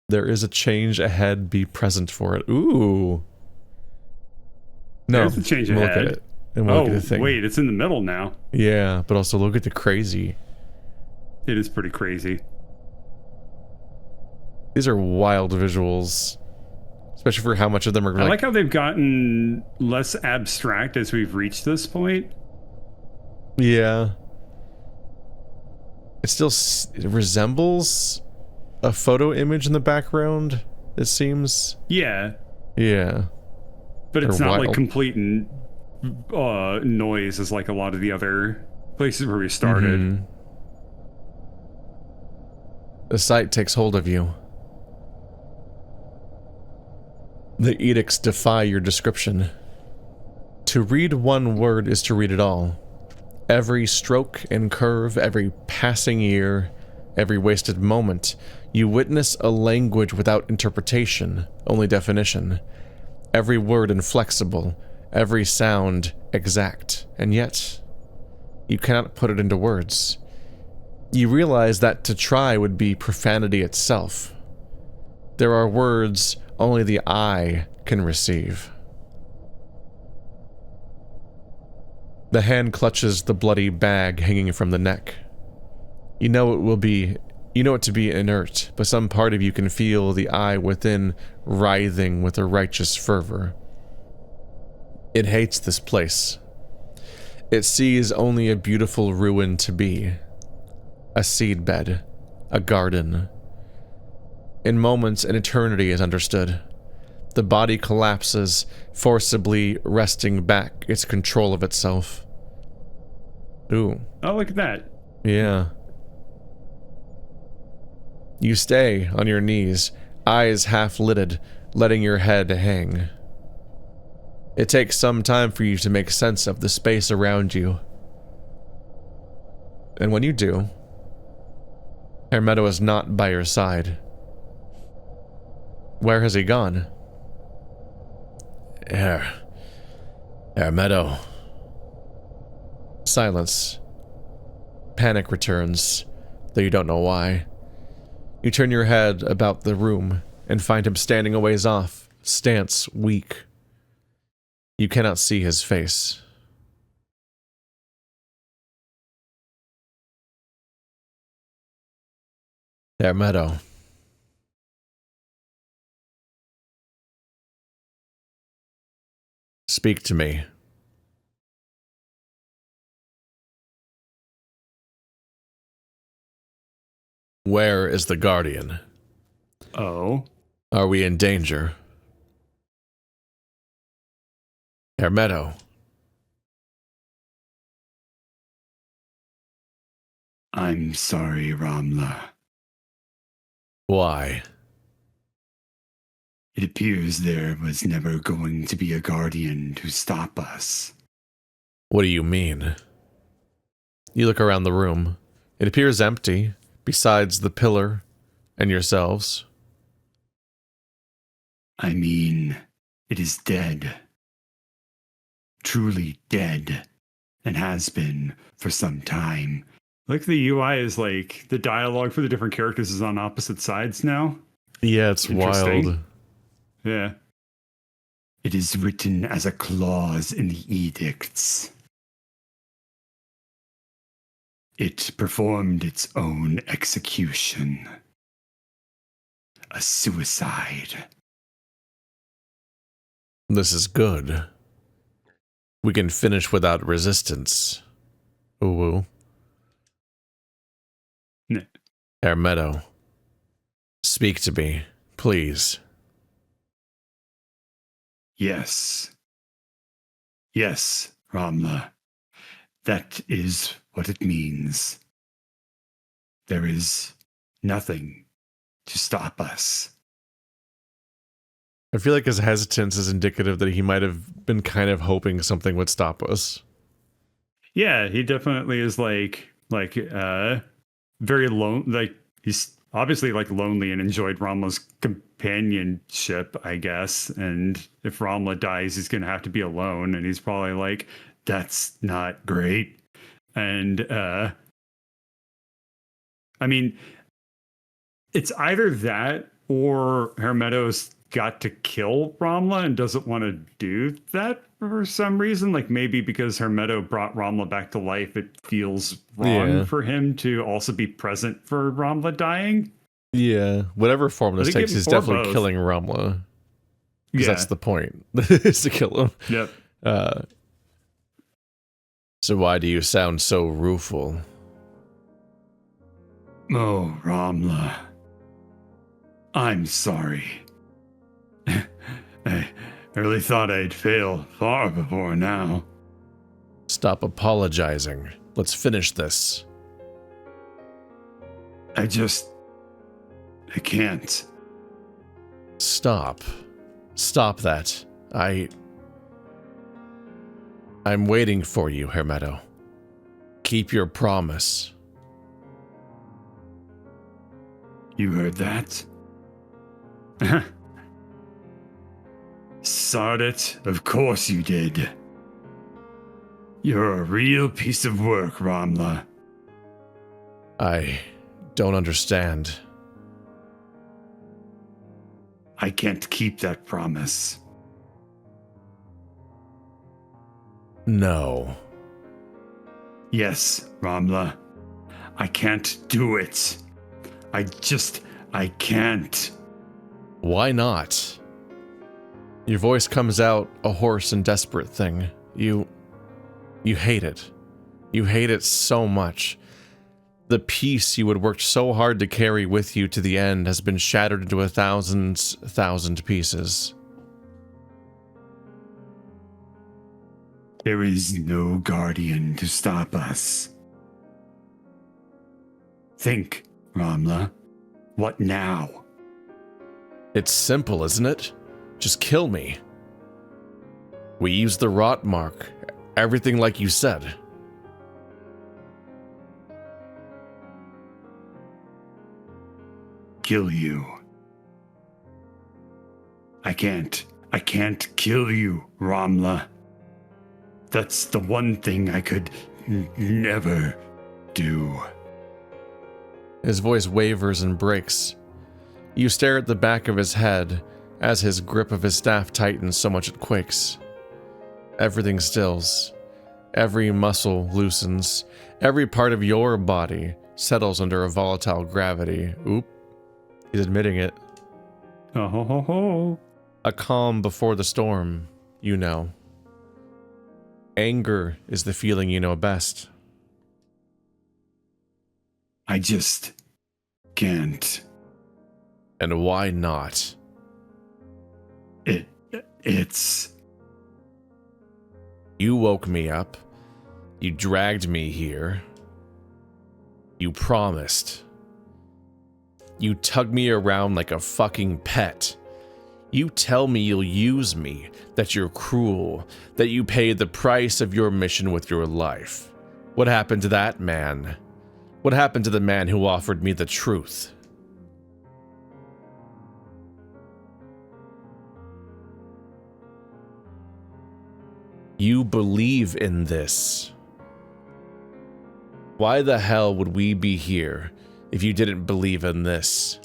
There is a change ahead. Be present for it. Ooh. No, There's a change look ahead. at it. And we'll look at the thing. Wait, it's in the middle now. Yeah, but also look at the crazy. It is pretty crazy. These are wild visuals. Especially for how much of them are I like how they've gotten less abstract as we've reached this point. Yeah. It still resembles a photo image in the background, it seems. Yeah. Yeah. But it's They're not wild. like complete noise as like a lot of the other places where we started. Mm-hmm. The sight takes hold of you. The edicts defy your description. To read one word is to read it all. Every stroke and curve, every passing year, every wasted moment, you witness a language without interpretation, only definition. Every word inflexible, every sound exact, and yet, you cannot put it into words. You realize that to try would be profanity itself. There are words only the eye can receive. The hand clutches the bloody bag hanging from the neck. You know it to be inert, but some part of you can feel the eye within writhing with a righteous fervor. It hates this place. It sees only a beautiful ruin to be. A seedbed, a garden. In moments, an eternity is understood. The body collapses, forcibly wresting back its control of itself. Ooh. Oh, look at that. Yeah. You stay on your knees, eyes half-lidded, letting your head hang. It takes some time for you to make sense of the space around you. And when you do, Hermeto is not by your side. Where has he gone? Hermeto. Silence. Panic returns, though you don't know why. You turn your head about the room and find him standing a ways off, stance weak. You cannot see his face. Hermeto. Speak to me. Where is the Guardian? Oh. Are we in danger? Hermeto. I'm sorry, Ramla. Why? It appears there was never going to be a guardian to stop us. What do you mean? You look around the room. It appears empty, besides the pillar and yourselves. I mean, it is dead. Truly dead, and has been for some time. Look, the UI is like the dialogue for the different characters is on opposite sides now. Yeah, it's Interesting. wild. Yeah. It is written as a clause in the edicts. It performed its own execution. A suicide. This is good. We can finish without resistance. Ooh. Hermeto. Speak to me, please. Yes. Yes, Ramla. That is what it means. There is nothing to stop us. I feel like his hesitance is indicative that he might have been kind of hoping something would stop us. Yeah, he definitely is very lone. Like he's obviously like lonely and enjoyed Ramla's companionship, I guess. And if Ramla dies, he's gonna have to be alone, and he's probably like, "That's not great." And I mean, it's either that Or Hermeto's got to kill Ramla and doesn't want to do that for some reason. Like maybe because Hermeto brought Ramla back to life, it feels wrong for him to also be present for Ramla dying. Yeah, whatever form this takes, he's definitely both. killing Ramla. Because Yeah. that's the point, is to kill him. Yep. So why do you sound so rueful? Oh, Ramla. I'm sorry. I really thought I'd fail far before now. Stop apologizing. Let's finish this. I can't. Stop. Stop that. I'm waiting for you, Hermeto. Keep your promise. You heard that? Sod it, of course you did. You're a real piece of work, Ramla. I don't understand. I can't keep that promise. No. Yes, Ramla. I can't do it. I can't. Why not? Your voice comes out a hoarse and desperate thing. You hate it. You hate it so much. The peace you had worked so hard to carry with you to the end has been shattered into 1,000 pieces. There is no guardian to stop us. Think, Ramla. What now? It's simple, isn't it? Just kill me. We use the rot mark. Everything like you said. Kill you. I can't kill you, Ramla. That's the one thing I could never do. His voice wavers and breaks. You stare at the back of his head as his grip of his staff tightens so much it quakes. Everything stills. Every muscle loosens. Every part of your body settles under a volatile gravity. Oop. He's admitting it. Oh, ho, ho, ho. A calm before the storm, you know. Anger is the feeling you know best. I just can't. And why not? It's... You woke me up. You dragged me here. You promised. You tug me around like a fucking pet. You tell me you'll use me, that you're cruel, that you pay the price of your mission with your life. What happened to that man? What happened to the man who offered me the truth? You believe in this. Why the hell would we be here if you didn't believe in this?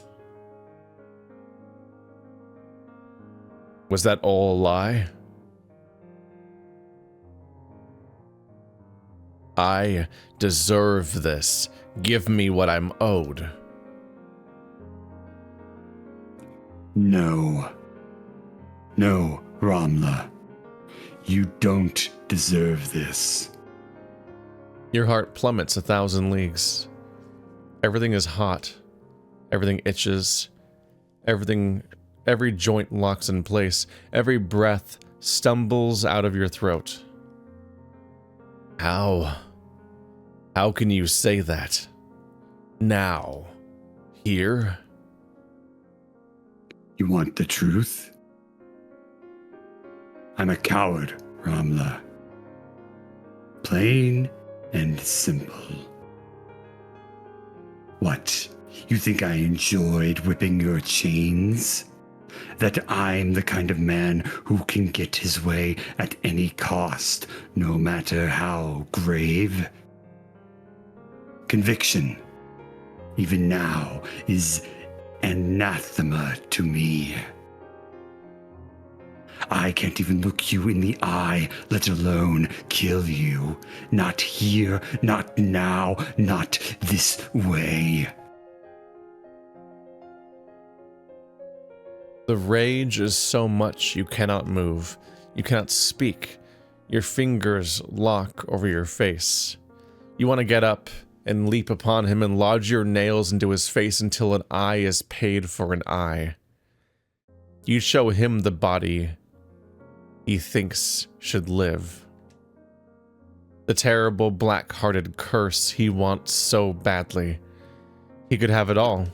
Was that all a lie? I deserve this. Give me what I'm owed. No. No, Ramla. You don't deserve this. Your heart plummets 1,000 leagues. Everything is hot. Everything itches. Every joint locks in place. Every breath stumbles out of your throat. How can you say that? Now? Here? You want the truth? I'm a coward, Ramla. Plain and simple. What? You think I enjoyed whipping your chains? That I'm the kind of man who can get his way at any cost, no matter how grave? Conviction, even now, is anathema to me. I can't even look you in the eye, let alone kill you. Not here, not now, not this way. The rage is so much you cannot move. You cannot speak. Your fingers lock over your face. You want to get up and leap upon him and lodge your nails into his face until an eye is paid for an eye. You show him the body he thinks should live. The terrible black-hearted curse he wants so badly. He could have it all,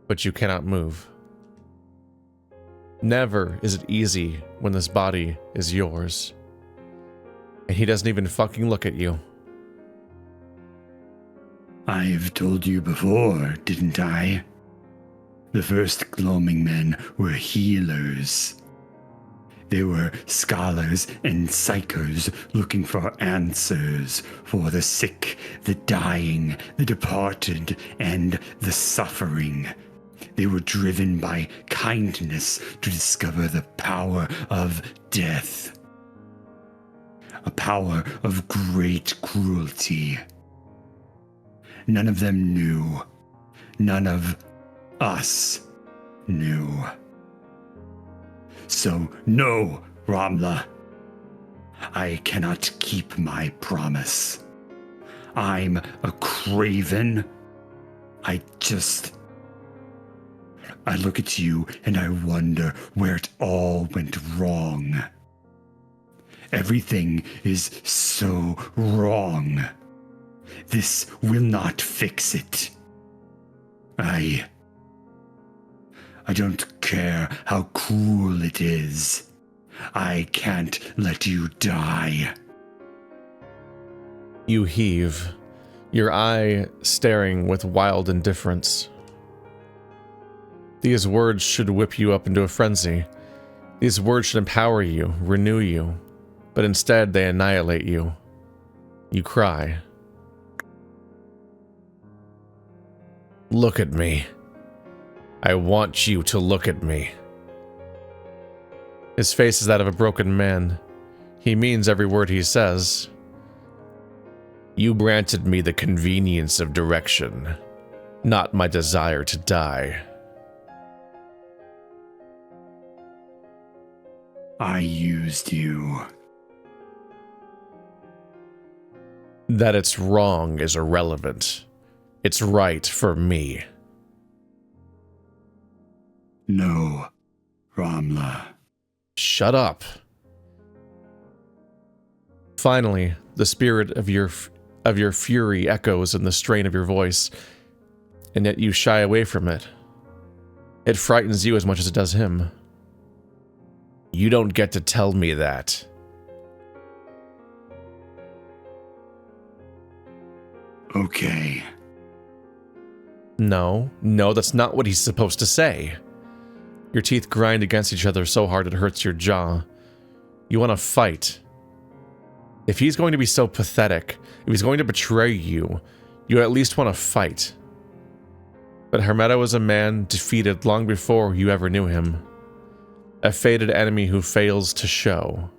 but you cannot move. Never is it easy when this body is yours. And he doesn't even fucking look at you. I've told you before, didn't I? The first gloaming men were healers. They were scholars and psychos looking for answers for the sick, the dying, the departed, and the suffering. They were driven by kindness to discover the power of death. A power of great cruelty. None of them knew. None of us knew. So, no, Ramla. I cannot keep my promise. I'm a craven. I look at you and I wonder where it all went wrong. Everything is so wrong. This will not fix it. I don't care how cruel it is. I can't let you die. You heave, your eye staring with wild indifference. These words should whip you up into a frenzy. These words should empower you, renew you, but instead they annihilate you. You cry. Look at me. I want you to look at me. His face is that of a broken man. He means every word he says. You granted me the convenience of direction, not my desire to die. I used you. That it's wrong is irrelevant. It's right for me. No, Ramla. Shut up. Finally, the spirit of your fury echoes in the strain of your voice, and yet you shy away from it. It frightens you as much as it does him. You don't get to tell me that. Okay. No, that's not what he's supposed to say. Your teeth grind against each other so hard it hurts your jaw. You want to fight. If he's going to be so pathetic, if he's going to betray you, you at least want to fight. But Hermeto is a man defeated long before you ever knew him. A fated enemy who fails to show.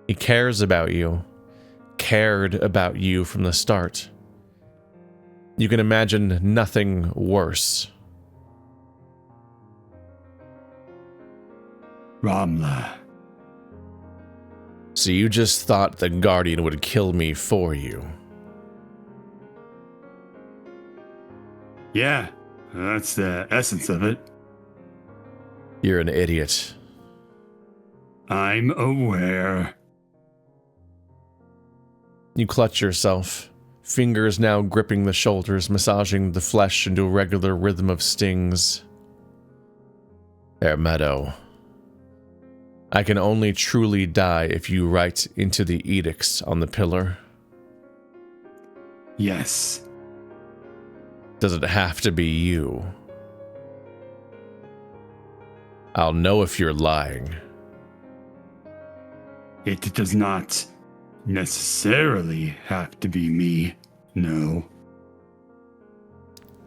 He cares about you. Cared about you from the start. You can imagine nothing worse. Ramla. So you just thought the Guardian would kill me for you? Yeah, that's the essence of it. You're an idiot. I'm aware. You clutch yourself, fingers now gripping the shoulders, massaging the flesh into a regular rhythm of stings. Hermeto. I can only truly die if you write into the edicts on the pillar. Yes. Does it have to be you? I'll know if you're lying. It does not necessarily have to be me, no.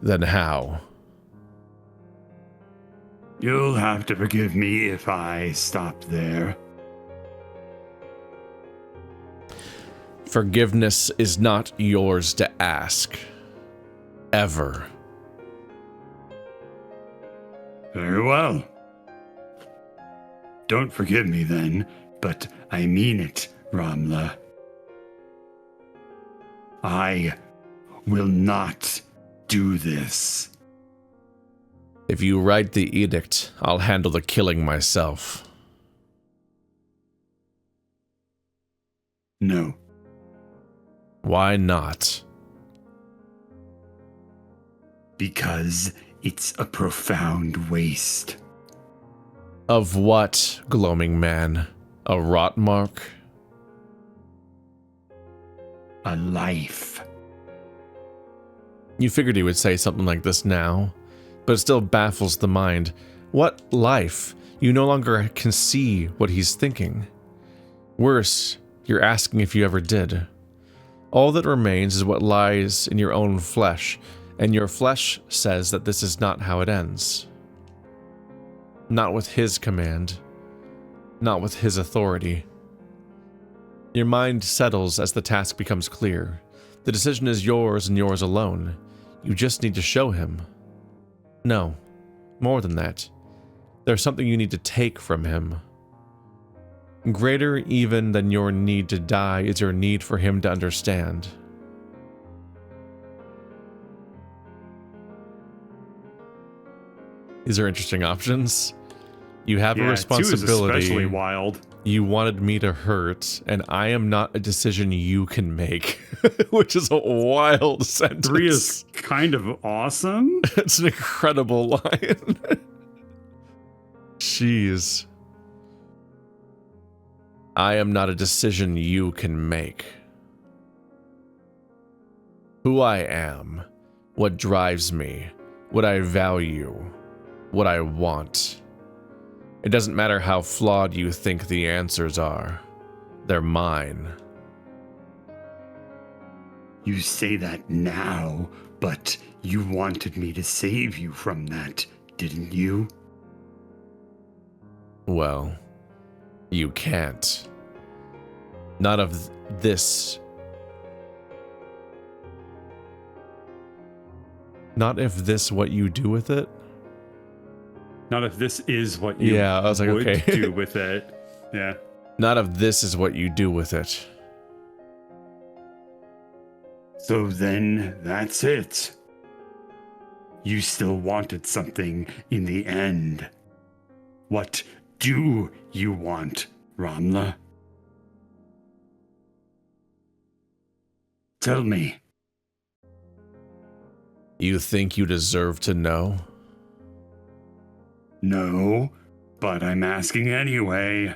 Then how? You'll have to forgive me if I stop there. Forgiveness is not yours to ask. Ever. Very well. Don't forgive me then, but I mean it, Ramla. I will not do this. If you write the edict, I'll handle the killing myself. No. Why not? Because it's a profound waste. Of what, gloaming man? A rot mark? A life. You figured he would say something like this now, but it still baffles the mind. What life? You no longer can see what he's thinking. Worse, you're asking if you ever did. All that remains is what lies in your own flesh, and your flesh says that this is not how it ends. Not with his command. Not with his authority. Your mind settles as the task becomes clear. The decision is yours and yours alone. You just need to show him. No, more than that. There's something you need to take from him. Greater even than your need to die is your need for him to understand. These are interesting options. You have a responsibility. 2 is especially wild. You wanted me to hurt, and I am not a decision you can make, which is a wild sentence. 3 is kind of awesome. It's an incredible line. Jeez. I am not a decision you can make. Who I am, what drives me, what I value, what I want. It doesn't matter how flawed you think the answers are. They're mine. You say that now, but you wanted me to save you from that, didn't you? Well, you can't. Not of this. Not if this what you do with it? Not if this is what you I was like, would okay. do with it. Yeah. Not if this is what you do with it. So then that's it. You still wanted something in the end. What do you want, Ramla? Tell me. You think you deserve to know? No, but I'm asking anyway.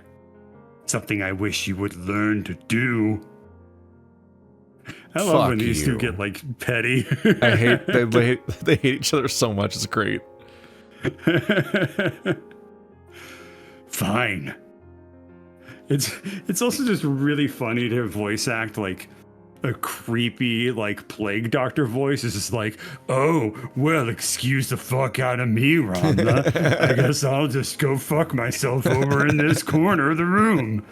Something I wish you would learn to do. I love when Fuck these you. two get like petty. I hate they hate each other so much. It's great. Fine. It's also just really funny to voice act like a creepy like plague doctor voice. Is just like, oh well, excuse the fuck out of me, Ramla. I guess I'll just go fuck myself over in this corner of the room.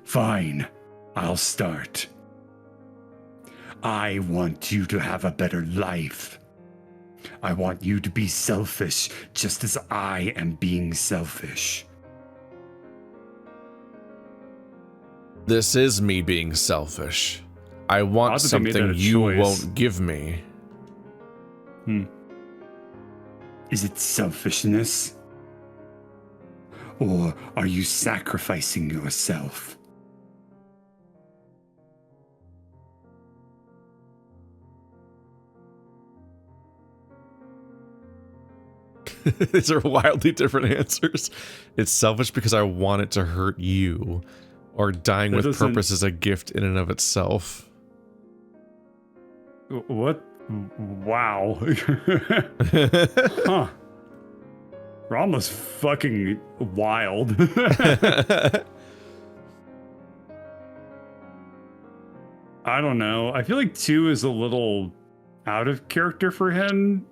Fine, I'll start. I want you to have a better life. I want you to be selfish, just as I am being selfish. This is me being selfish. I want Odd that they made that something a you choice. won't give me. Is it selfishness? Or are you sacrificing yourself? These are wildly different answers. It's selfish because I want it to hurt you, or dying That with doesn't- purpose is a gift in and of itself. What? Wow. Huh. Ramla's fucking wild. I don't know. I feel like 2 is a little out of character for him.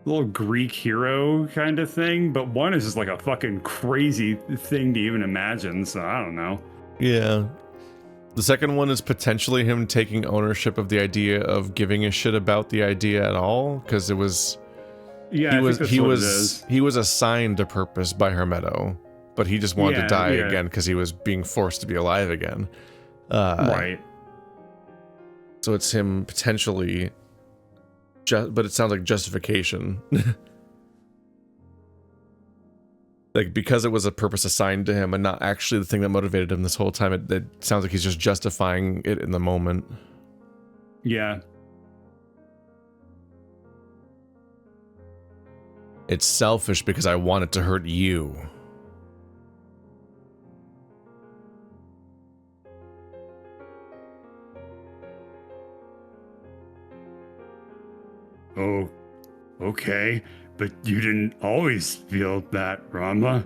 Little Greek hero kind of thing, but 1 is just like a fucking crazy thing to even imagine, so I don't know. Yeah. The second one is potentially him taking ownership of the idea of giving a shit about the idea at all, because it was Yeah, he was assigned a purpose by Hermeto, but he just wanted to die again because he was being forced to be alive again. Right. So it's him potentially, but it sounds like justification. Like, because it was a purpose assigned to him and not actually the thing that motivated him this whole time, it sounds like he's just justifying it in the moment. Yeah. It's selfish because I want it to hurt you. Oh, okay. But you didn't always feel that, Ramla.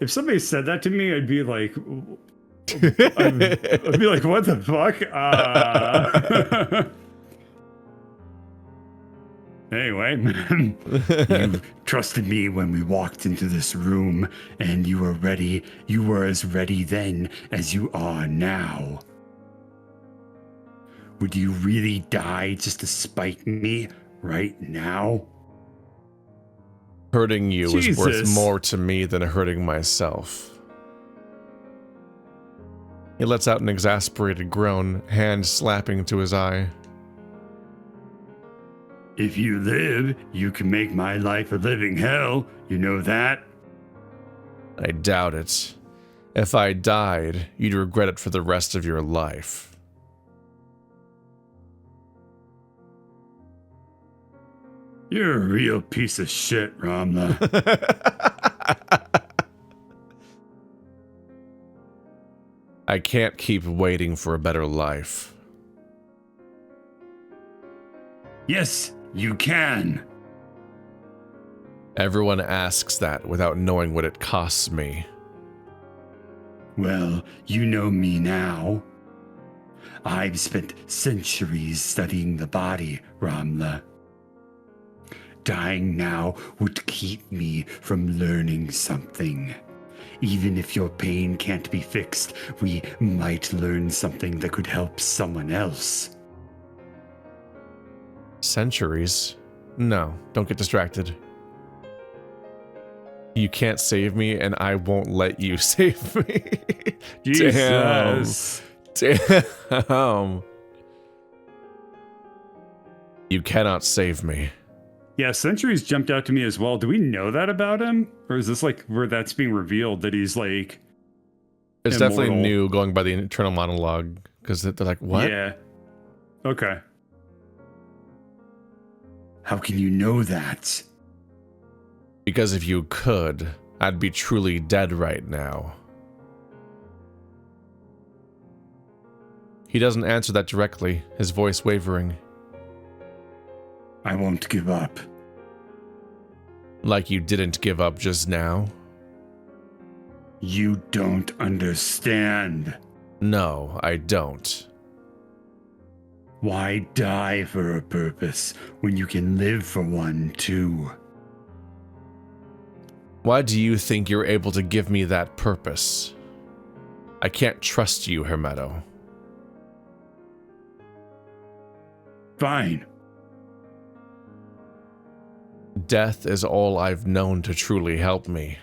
If somebody said that to me, I'd be like, I'd be like, what the fuck? Anyway, You trusted me when we walked into this room, and you were ready. You were as ready then as you are now. Would you really die just to spite me right now? Hurting you is worth Jesus. more to me than hurting myself. He lets out an exasperated groan, hand slapping to his eye. If you live, you can make my life a living hell. You know that? I doubt it. If I died, you'd regret it for the rest of your life. You're a real piece of shit, Ramla. I can't keep waiting for a better life. Yes, you can. Everyone asks that without knowing what it costs me. Well, you know me now. I've spent centuries studying the body, Ramla. Dying now would keep me from learning something. Even if your pain can't be fixed, we might learn something that could help someone else. Centuries? No, don't get distracted. You can't save me, and I won't let you save me. Jesus. Damn. You cannot save me. Yeah, Centuries jumped out to me as well. Do we know that about him? Or is this like where that's being revealed that he's like It's immortal? definitely new going by the internal monologue, because they're like, what? Yeah. Okay. How can you know that? Because if you could, I'd be truly dead right now. He doesn't answer that directly, his voice wavering. I won't give up. Like you didn't give up just now? You don't understand. No, I don't. Why die for a purpose when you can live for one too? Why do you think you're able to give me that purpose? I can't trust you, Hermeto. Fine. Death is all I've known to truly help me.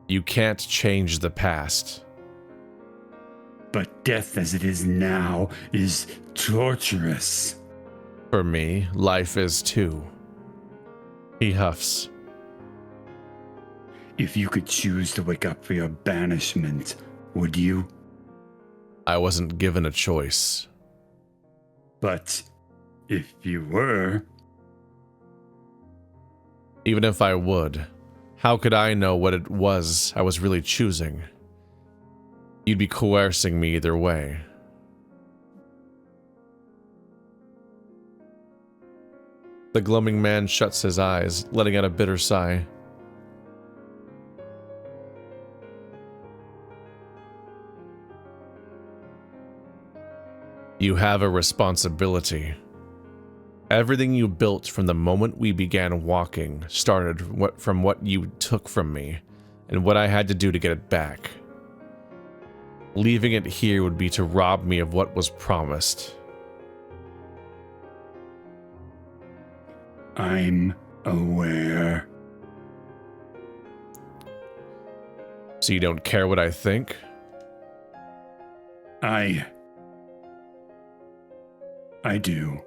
You can't change the past. But death as it is now is torturous. For me, life is too. He huffs. If you could choose to wake up for your banishment, would you? I wasn't given a choice. But if you were, Even if I would, how could I know what it was I was really choosing? You'd be coercing me either way. The gloaming man shuts his eyes, letting out a bitter sigh. You have a responsibility. Everything you built from the moment we began walking started from what you took from me and what I had to do to get it back. Leaving it here would be to rob me of what was promised. I'm aware. So you don't care what I think? I do.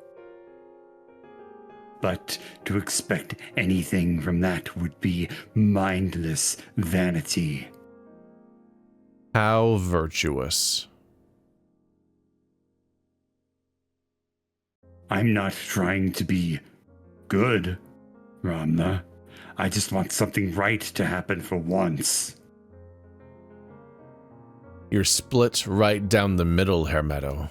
But to expect anything from that would be mindless vanity. How virtuous. I'm not trying to be good, Ramna. I just want something right to happen for once. You're split right down the middle, Hermeto.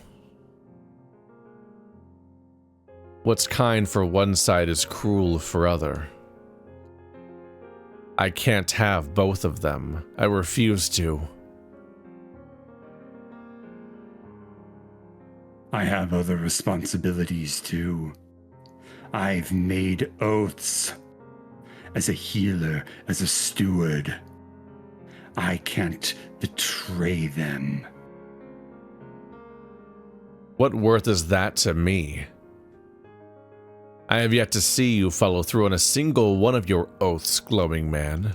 What's kind for one side is cruel for other. I can't have both of them. I refuse to. I have other responsibilities too. I've made oaths. As a healer, as a steward. I can't betray them. What worth is that to me? I have yet to see you follow through on a single one of your oaths, glowing man.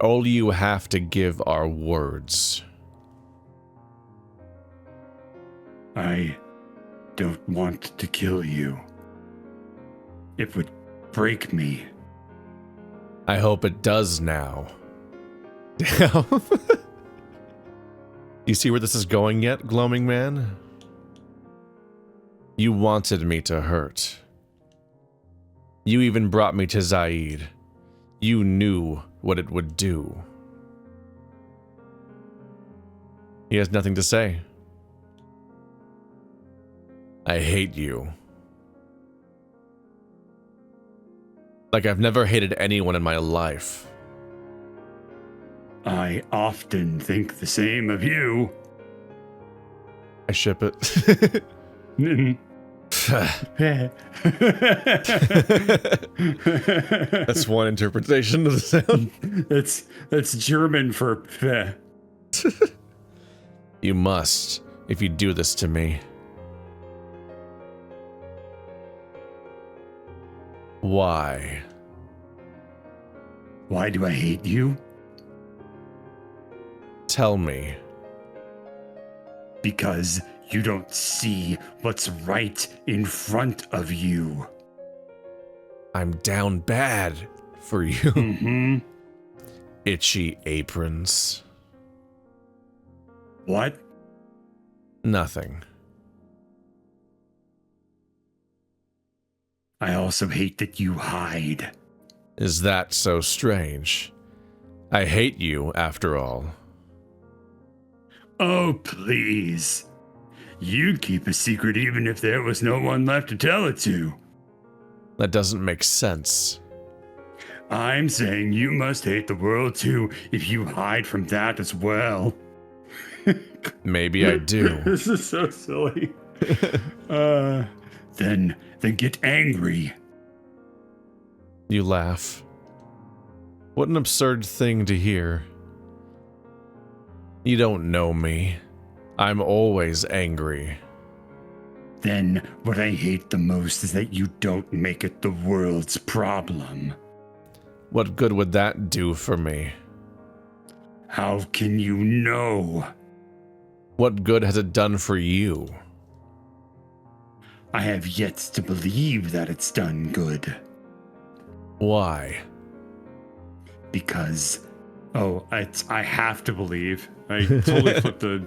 All you have to give are words. I don't want to kill you. It would break me. I hope it does now. Damn. You see where this is going yet, glowing man? You wanted me to hurt. You even brought me to Zaid. You knew what it would do. He has nothing to say. I hate you. Like I've never hated anyone in my life. I often think the same of you. I ship it. That's one interpretation of the sound. That's German for peh. You must, if you do this to me. Why? Why do I hate you? Tell me. Because you don't see what's right in front of you. I'm down bad for you. Mm-hmm. Itchy aprons. What? Nothing. I also hate that you hide. Is that so strange? I hate you, after all. Oh, please. You'd keep a secret even if there was no one left to tell it to. That doesn't make sense. I'm saying you must hate the world too if you hide from that as well. Maybe I do. This is so silly. Then get angry. You laugh. What an absurd thing to hear. You don't know me. I'm always angry. Then what I hate the most is that you don't make it the world's problem. What good would that do for me? How can you know? What good has it done for you? I have yet to believe that it's done good. Why? Because I have to believe. I totally flipped the.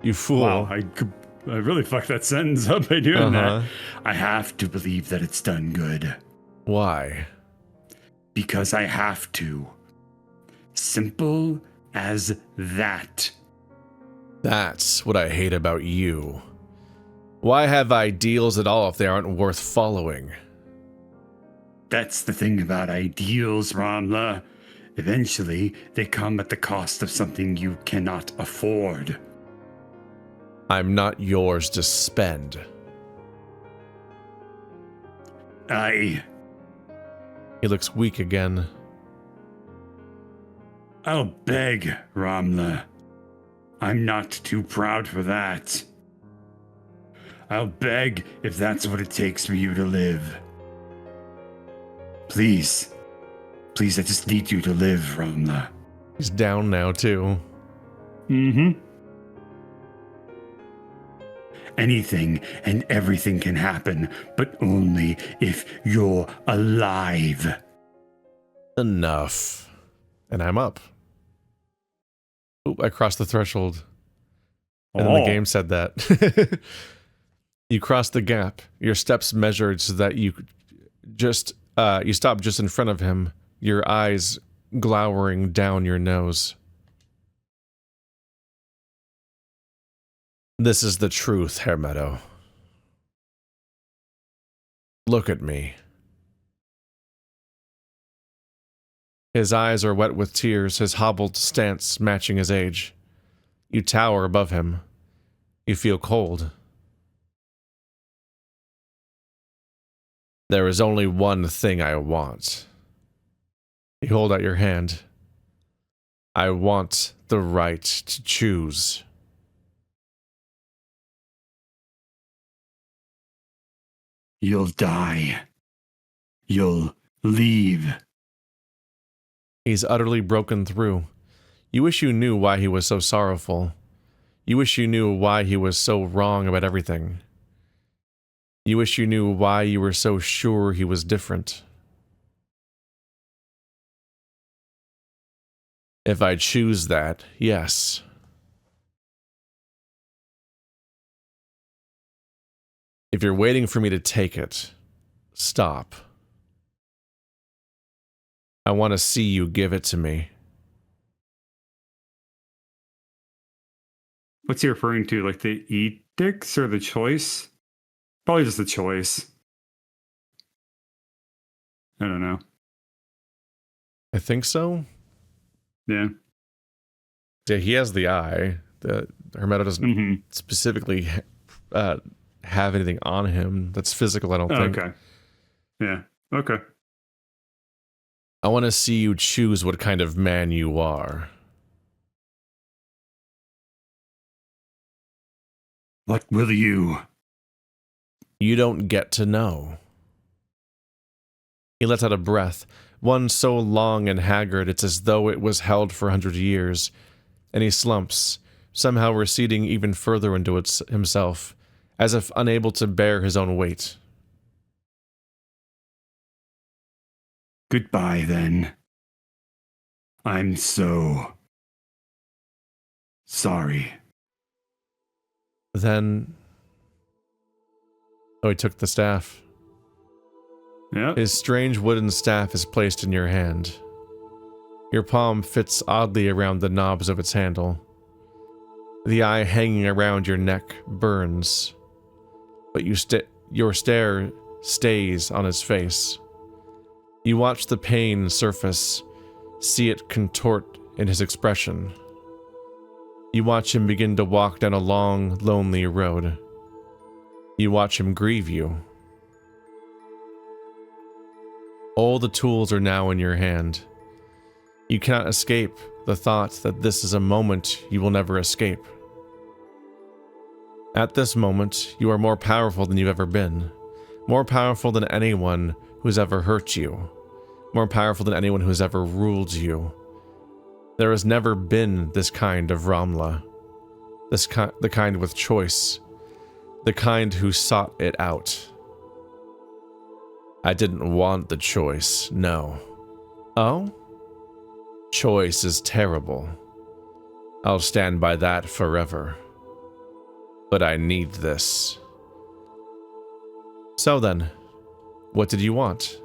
You fool. Wow, I really fucked that sentence up by doing that. I have to believe that it's done good. Why? Because I have to. Simple as that. That's what I hate about you. Why have ideals at all if they aren't worth following? That's the thing about ideals, Ramla. Eventually, they come at the cost of something you cannot afford. I'm not yours to spend. He looks weak again. I'll beg, Ramla. I'm not too proud for that. I'll beg if that's what it takes for you to live. Please. Please, I just need you to live, Ramla. He's down now, too. Mm-hmm. Anything and everything can happen, but only if you're alive. Enough. And I'm up. Oop, I crossed the threshold. And then the game said that. You crossed the gap. Your steps measured so that you stop just in front of him, your eyes glowering down your nose. This is the truth, Herr Meadow. Look at me. His eyes are wet with tears, his hobbled stance matching his age. You tower above him. You feel cold. There is only one thing I want. You hold out your hand. I want the right to choose. You'll die. You'll leave. He's utterly broken through. You wish you knew why he was so sorrowful. You wish you knew why he was so wrong about everything. You wish you knew why you were so sure he was different. If I choose that, yes. If you're waiting for me to take it, stop. I want to see you give it to me. What's he referring to? Like the edicts or the choice? Probably just the choice. I don't know. I think so. Yeah. Yeah, he has the eye. Hermeto doesn't specifically have anything on him that's physical, I don't think. Okay. Yeah. Okay. I want to see you choose what kind of man you are. What will you? You don't get to know. He lets out a breath, one so long and haggard it's as though it was held for 100 years, and he slumps, somehow receding even further into himself, as if unable to bear his own weight. Goodbye, then. I'm so sorry. Then... Oh, he took the staff. Yeah. His strange wooden staff is placed in your hand. Your palm fits oddly around the knobs of its handle. The eye hanging around your neck burns, but your stare stays on his face. You watch the pain surface, see it contort in his expression. You watch him begin to walk down a long, lonely road. You watch him grieve you. All the tools are now in your hand. You cannot escape the thought that this is a moment you will never escape. At this moment, you are more powerful than you've ever been. More powerful than anyone who's ever hurt you. More powerful than anyone who's ever ruled you. There has never been this kind of Ramla. The kind with choice. The kind who sought it out. I didn't want the choice, no. Oh? Choice is terrible. I'll stand by that forever. But I need this. So then, what did you want?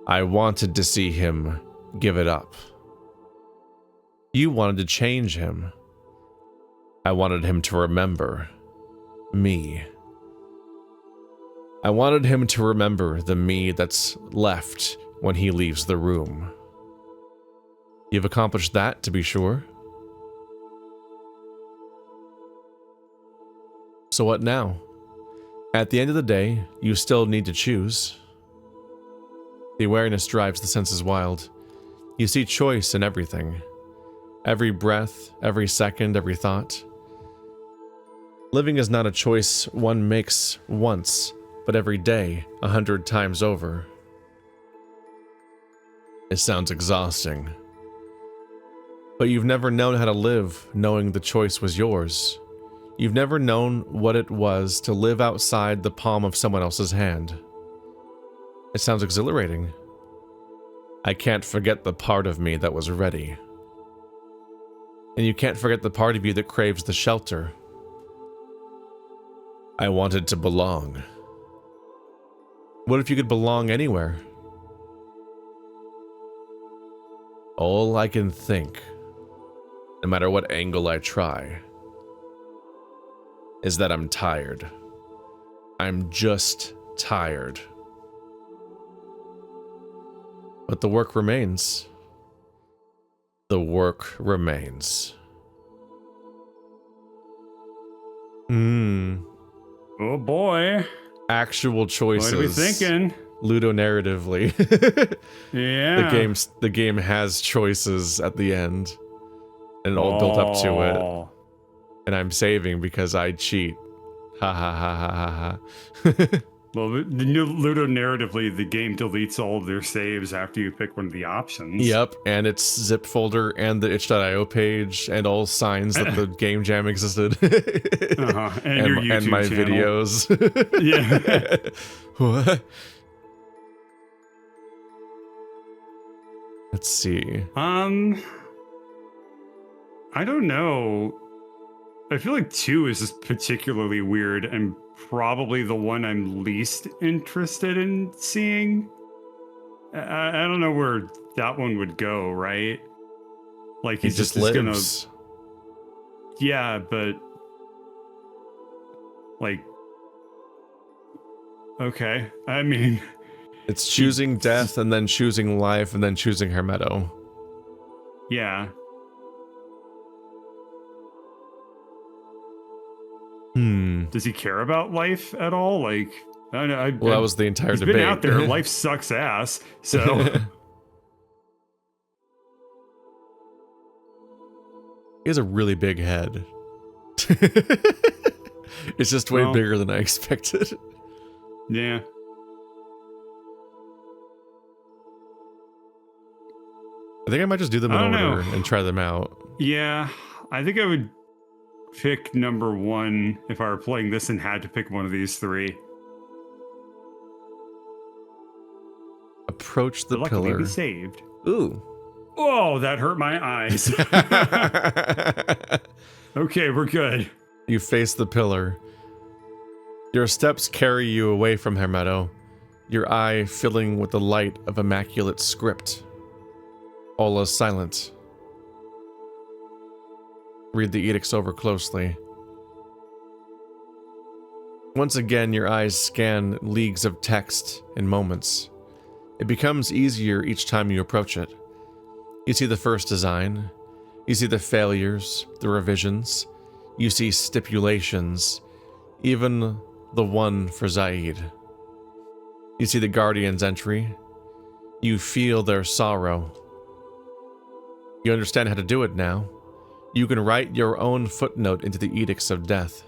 I wanted to see him give it up. You wanted to change him. I wanted him to remember me. I wanted him to remember the me that's left when he leaves the room. You've accomplished that, to be sure. So what now? At the end of the day, you still need to choose. The awareness drives the senses wild. You see choice in everything. Every breath, every second, every thought. Living is not a choice one makes once, but every day, 100 times over. It sounds exhausting. But you've never known how to live knowing the choice was yours. You've never known what it was to live outside the palm of someone else's hand. It sounds exhilarating. I can't forget the part of me that was ready. And you can't forget the part of you that craves the shelter. I wanted to belong. What if you could belong anywhere? All I can think, no matter what angle I try, is that I'm tired. I'm just tired. But the work remains. The work remains. Oh boy. Actual choices. What are we thinking? Ludonarratively. Yeah. The game has choices at the end. And it all built up to it. And I'm saving because I cheat. Ha ha ha ha ha ha. Well, the new ludonarratively, the game deletes all of their saves after you pick one of the options. Yep, and its zip folder and the itch.io page and all signs that the game jam existed. And your YouTube and my channel. videos. Yeah. What? Let's see. I don't know. I feel like 2 is just particularly weird and probably the one I'm least interested in seeing. I don't know where that one would go, right? Like He he's just is gonna, lives. yeah, but like, okay. I mean, It's choosing death and then choosing life and then choosing Hermeto. yeah. Does he care about life at all? Like, I don't know. Well, that was the entire he's debate. been out there. Life sucks ass. So He has a really big head. It's just way bigger than I expected. yeah. I think I might just do them in I don't order know. and try them out. Yeah, I think I would pick number 1 if I were playing this and had to pick one of these 3. Approach the But luckily pillar. we saved. Ooh. Oh, that hurt my eyes. Okay, we're good. You face the pillar. Your steps carry you away from Hermeto, your eye filling with the light of immaculate script. All is silent. Read the edicts over closely. Once again, your eyes scan leagues of text in moments. It becomes easier each time you approach it. You see the first design. You see the failures, the revisions. You see stipulations, even the one for Zaid. You see the Guardian's entry. You feel their sorrow. You understand how to do it now. You can write your own footnote into the edicts of death.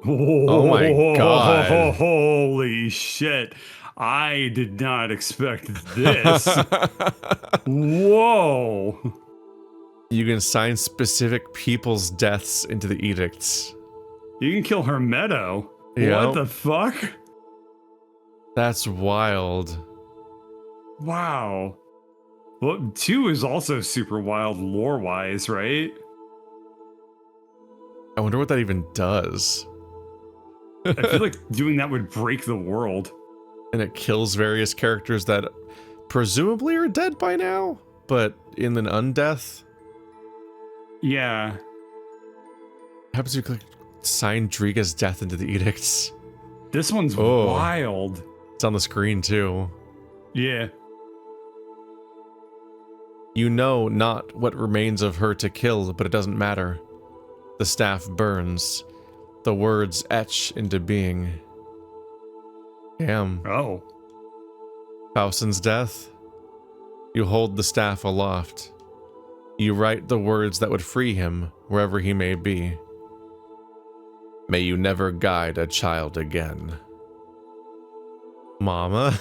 Oh my god. Holy shit. I did not expect this. Whoa. You can sign specific people's deaths into the edicts. You can kill Hermeto. Yep. What the fuck? That's wild. Wow. Well, 2 is also super wild lore-wise, right? I wonder what that even does. I feel like doing that would break the world. And it kills various characters that presumably are dead by now, but in an undeath. Yeah. What happens if you click sign Driga's death into the edicts? This one's Oh. wild. It's on the screen too. Yeah. You know not what remains of her to kill, but it doesn't matter. The staff burns. The words etch into being. Damn. Oh. Faustin's death. You hold the staff aloft. You write the words that would free him, wherever he may be. May you never guide a child again. Mama.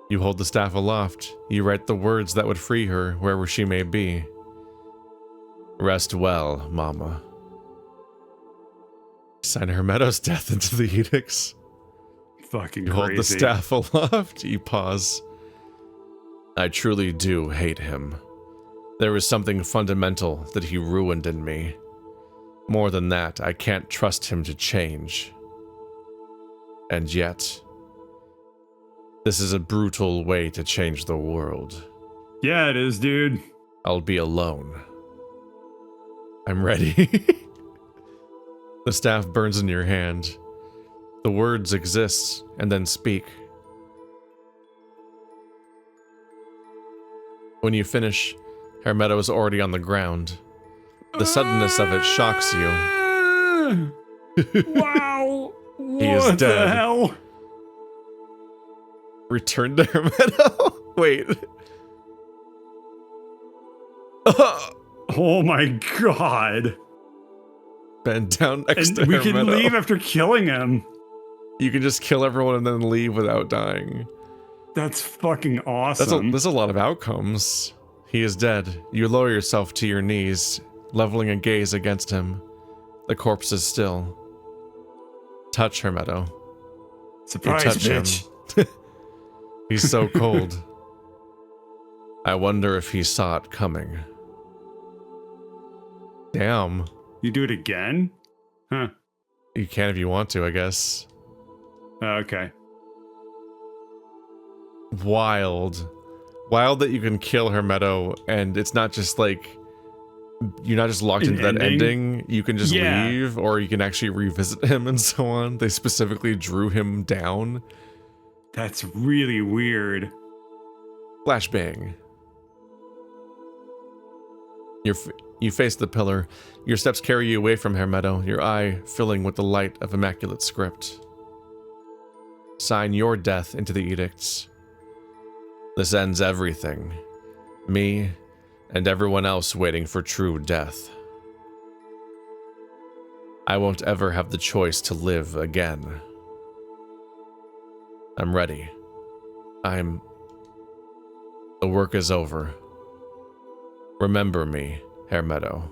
You hold the staff aloft. You write the words that would free her, wherever she may be. Rest well, Mama. Sign Hermeto's death into the edicts. Fucking You crazy. hold the staff aloft. You pause. I truly do hate him. There is something fundamental that he ruined in me. More than that, I can't trust him to change. And yet, this is a brutal way to change the world. Yeah, it is, dude. I'll be alone. I'm ready. The staff burns in your hand. The words exist and then speak. When you finish, Hermeto is already on the ground. The suddenness of it shocks you. Wow. He is What the dead. hell? Return to Hermeto? Wait. Oh my god. Bend down next And to we Hermeto. can leave after killing him. You can just kill everyone and then leave without dying. That's fucking awesome. There's a lot of outcomes. He is dead. You lower yourself to your knees, leveling a gaze against him. The corpse is still. Touch Hermeto. Surprise, touch bitch. He's so cold. I wonder if he saw it coming. Damn. You do it again? Huh. You can if you want to, I guess. Okay. Wild. Wild that you can kill Hermeto, and it's not just like you're not just locked An into that ending. You can just Yeah. leave, or you can actually revisit him and so on. They specifically drew him down. That's really weird. Flashbang. You face the pillar. Your steps carry you away from Hermeto, your eye filling with the light of immaculate script. Sign your death into the edicts. This ends everything. Me, and everyone else waiting for true death. I won't ever have the choice to live again. I'm ready. The work is over. Remember me, Hermeto.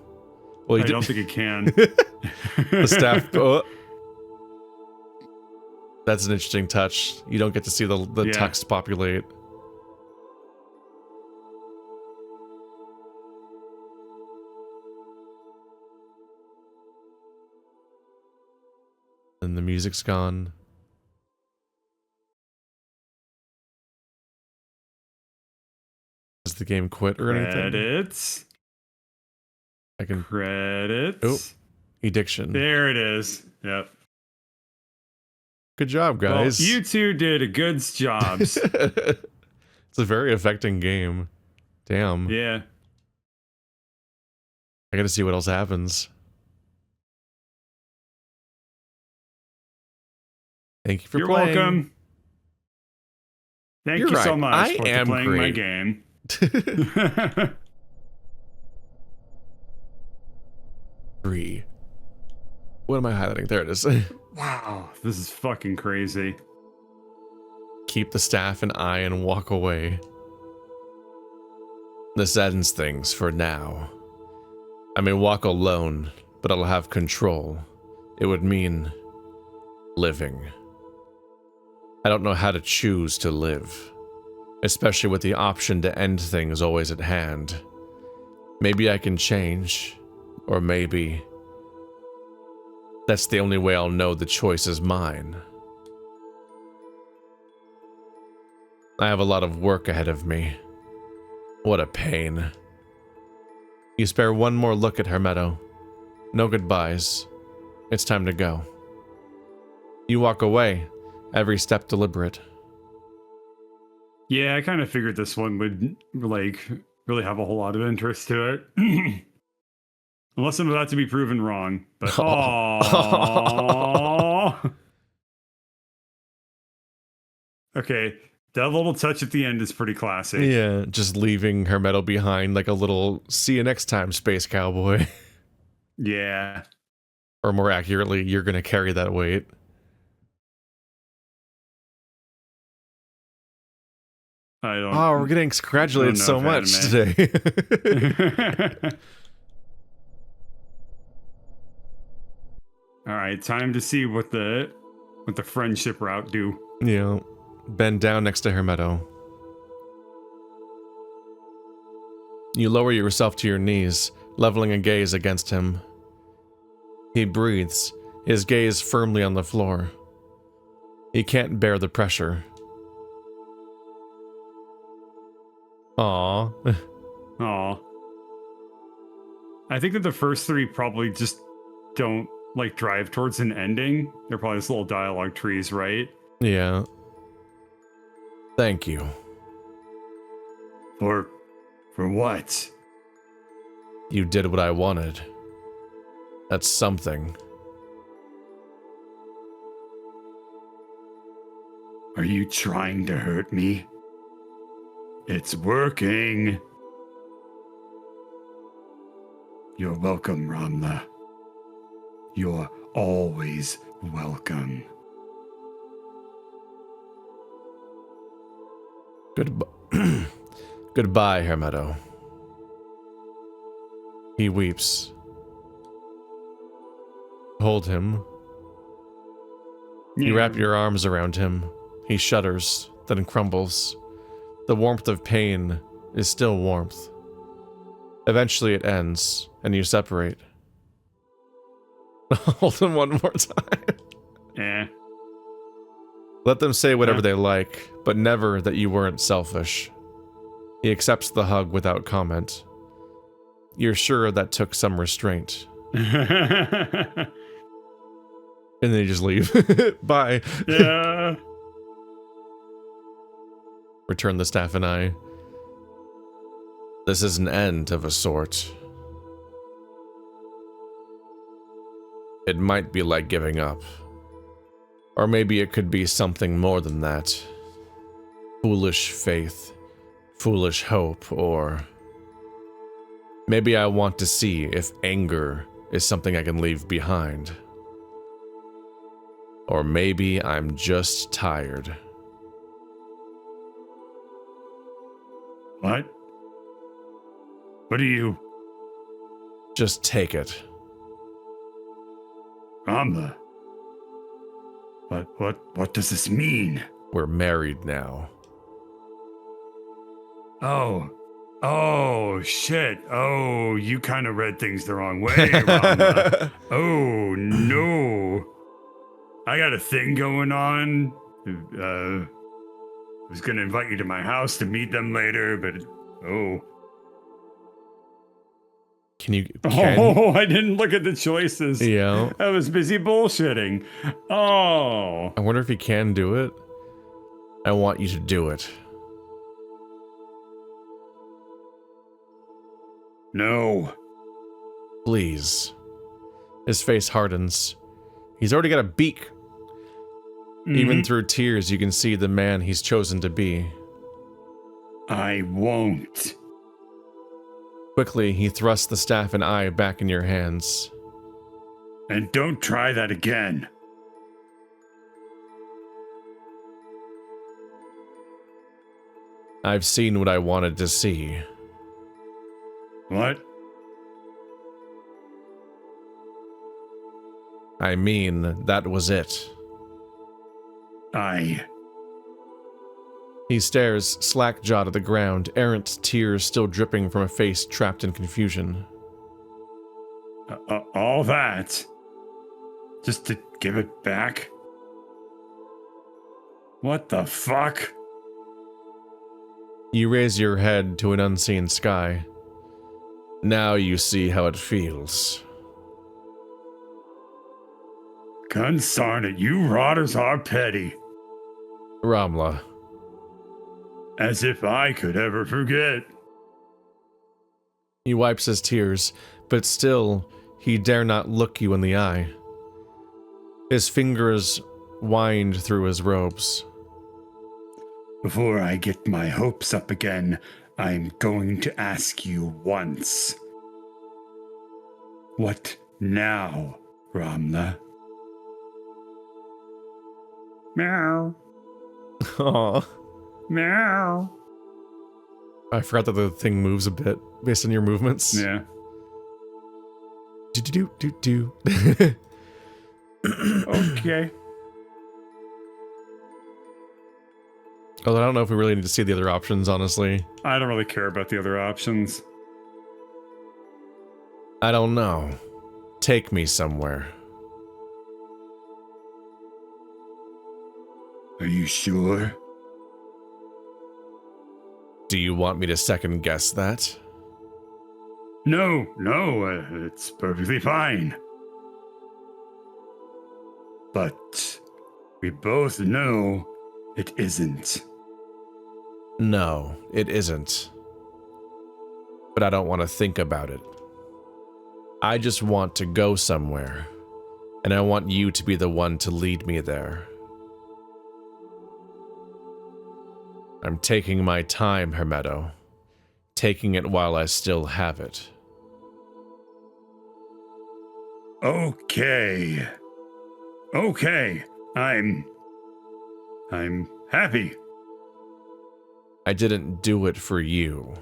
Well, I don't think it can. The staff. Oh. That's an interesting touch. You don't get to see the Yeah. text populate. And the music's gone. Does the game quit or anything? Credits. I can. Credits. Oh. Ediction. There it is. Yep. Good job, Well, guys. you two did a good job. It's a very affecting game. Damn. Yeah. I gotta see what else happens. Thank you for You're playing. welcome. Thank You're you so right. much I for am playing my great. game. 3. What am I highlighting? There it is. Wow, this is fucking crazy. Keep the staff and eye and walk away. This ends things for now. I may walk alone, but I'll have control. It would mean living. I don't know how to choose to live, especially with the option to end things always at hand. Maybe I can change, or maybe that's the only way I'll know the choice is mine. I have a lot of work ahead of me. What a pain. You spare one more look at Hermeto. No goodbyes. It's time to go. You walk away, every step deliberate. Yeah, I kind of figured this one would, like, really have a whole lot of interest to it. Unless I'm about to be proven wrong. But Oh. aww. Okay, that little touch at the end is pretty classic. Yeah, just leaving her medal behind like a little see you next time, space cowboy. Yeah. Or more accurately, you're gonna carry that weight. I don't. Oh, we're getting congratulated know so if much anime- today. All right, time to see what the friendship route do. Yeah, bend down next to Hermeto. You lower yourself to your knees, leveling a gaze against him. He breathes, his gaze firmly on the floor. He can't bear the pressure. Aww. Aw. I think that the first three probably just don't like drive towards an ending. They're probably just little dialogue trees, right? Yeah. Thank you. For what? You did what I wanted. That's something. Are you trying to hurt me? It's working. You're welcome, Ramla. You're always welcome. Goodbye, Hermeto. He weeps. Hold him. You wrap your arms around him. He shudders, then crumbles. The warmth of pain is still warmth. Eventually it ends, and you separate. Hold him one more time. Eh. Let them say whatever Yeah. they like, but never that you weren't selfish. He accepts the hug without comment. You're sure that took some restraint. Yeah. And then you just leave. Bye. Return the staff and I. This is an end of a sort. It might be like giving up. Or maybe it could be something more than that. Foolish faith, foolish hope, or... maybe I want to see if anger is something I can leave behind. Or maybe I'm just tired. What? What are you, Just take it. Ramla? What does this mean? We're married now. Oh, shit. Oh, you kind of read things the wrong way, Ramla. Oh, no. I got a thing going on. I was going to invite you to my house to meet them later, but oh. Oh, I didn't look at the choices. Yeah. I was busy bullshitting. Oh. I wonder if he can do it. I want you to do it. No. Please. His face hardens. He's already got a beak. Even through tears, you can see the man he's chosen to be. I won't. Quickly, he thrusts the staff and eye back in your hands. And don't try that again. I've seen what I wanted to see. What? I mean, that was it. He stares, slack-jawed at the ground, errant tears still dripping from a face trapped in confusion. All that? Just to give it back? What the fuck? You raise your head to an unseen sky. Now you see how it feels. Consarn it, you rotters are petty. Ramla. As if I could ever forget. He wipes his tears, but still, he dare not look you in the eye. His fingers wind through his robes. Before I get my hopes up again, I'm going to ask you once. What now, Ramla? Meow. Aw. Meow. I forgot that the thing moves a bit based on your movements. Yeah. Do. Okay. Although I don't know if we really need to see the other options, honestly. I don't really care about the other options. I don't know. Take me somewhere. Are you sure? Do you want me to second guess that? No, it's perfectly fine. But we both know it isn't. No, it isn't. But I don't want to think about it. I just want to go somewhere, and I want you to be the one to lead me there. I'm taking my time, Hermeto. Taking it while I still have it. Okay. I'm happy. I didn't do it for you.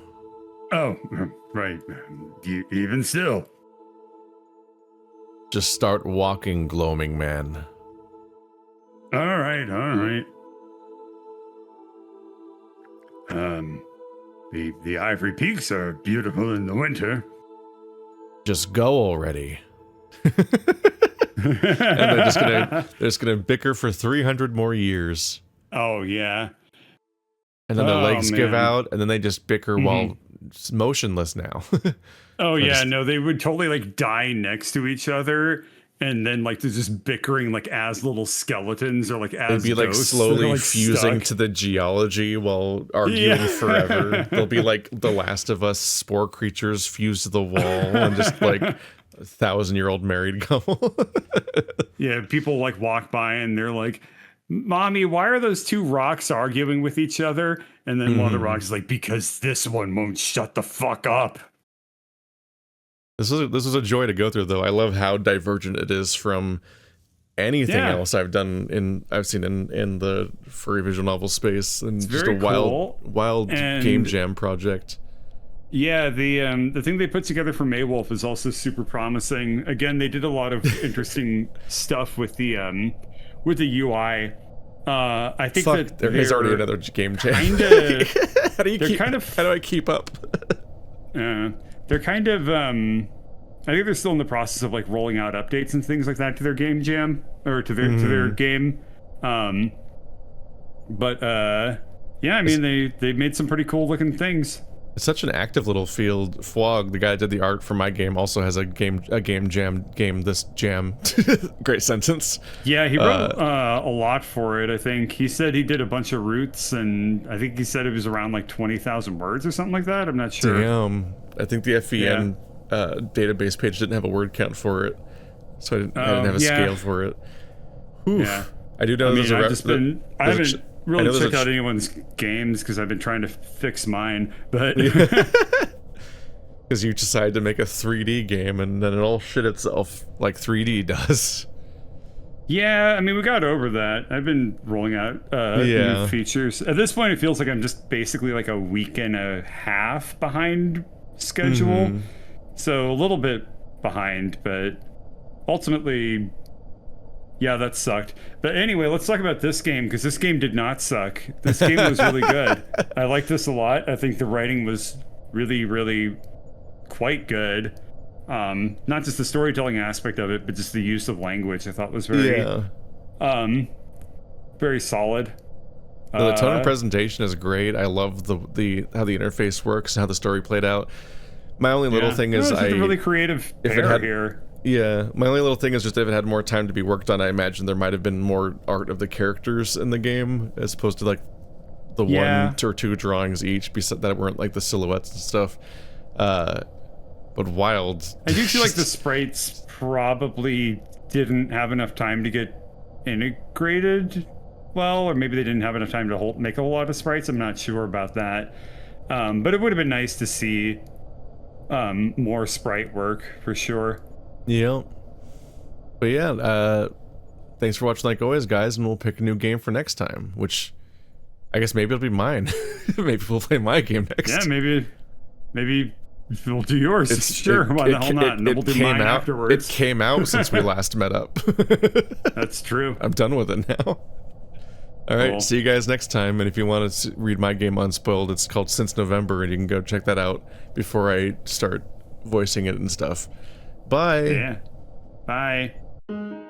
Oh, right. Even still. Just start walking, gloaming man. All right. The Ivory Peaks are beautiful in the winter. Just go already. And they're just gonna bicker for 300 more years. Oh, yeah. And then their legs give man. out, and then they just bicker while motionless now. Oh, yeah. No, they would totally like die next to each other. And then like they're just bickering like as little skeletons or like as They'd be like ghosts. slowly They're, like, fusing stuck. to the geology while arguing forever. They'll be like the Last of Us spore creatures fused to the wall and just like 1,000-year-old married couple. Yeah, people like walk by and they're like, "Mommy, why are those two rocks arguing with each other?" And then one of the rocks is like, "Because this one won't shut the fuck up." This was a joy to go through, though. I love how divergent it is from anything else I've seen in the furry visual novel space, and It's just very a cool. wild And game jam project. yeah, the thing they put together for Maywolf is also super promising. Again, they did a lot of interesting stuff with the UI. I think that there is already another game jam. Kinda, How do I keep up? they're kind of I think they're still in the process of like rolling out updates and things like that to their game jam or to their game. But yeah, I mean they made some pretty cool looking things. It's such an active little field. Fwog, the guy that did the art for my game, also has a game jam. Great sentence. Yeah, he wrote a lot for it. I think he said he did a bunch of routes, and I think he said it was around like 20,000 words or something like that. I'm not sure. Damn, I think the FEN database page didn't have a word count for it, so I didn't have a scale for it. Oof. Yeah, I do know there's a I haven't really checked out anyone's games because I've been trying to fix mine, but because you decided to make a 3D game and then it all shit itself like 3D does. yeah, I mean we got over that. I've been rolling out new features. At this point, it feels like I'm just basically like a week and a half behind schedule, so a little bit behind, but ultimately. Yeah, that sucked. But anyway, let's talk about this game, because this game did not suck. This game was really good. I liked this a lot. I think the writing was really, really quite good. Not just the storytelling aspect of it, but just the use of language I thought was very very solid. The tone and presentation is great. I love the how the interface works and how the story played out. My only little thing is a really creative pair here. Yeah, my only little thing is just if it had more time to be worked on, I imagine there might have been more art of the characters in the game as opposed to like the 1 or 2 drawings each that weren't like the silhouettes and stuff. but wild. I do feel like the sprites probably didn't have enough time to get integrated well, or maybe they didn't have enough time to make a whole lot of sprites. I'm not sure about that. But it would have been nice to see more sprite work for sure. Yeah. But yeah, thanks for watching like always, guys, and we'll pick a new game for next time, which I guess maybe it'll be mine. Maybe we'll play my game next. Yeah, maybe we'll do yours. Sure, why the hell not? And then we'll do mine afterwards. It came out since we last met up. That's true. I'm done with it now. All right, Cool. See you guys next time. And if you want to read my game Unspoiled, it's called Since November, and you can go check that out before I start voicing it and stuff. Bye. Yeah. Bye.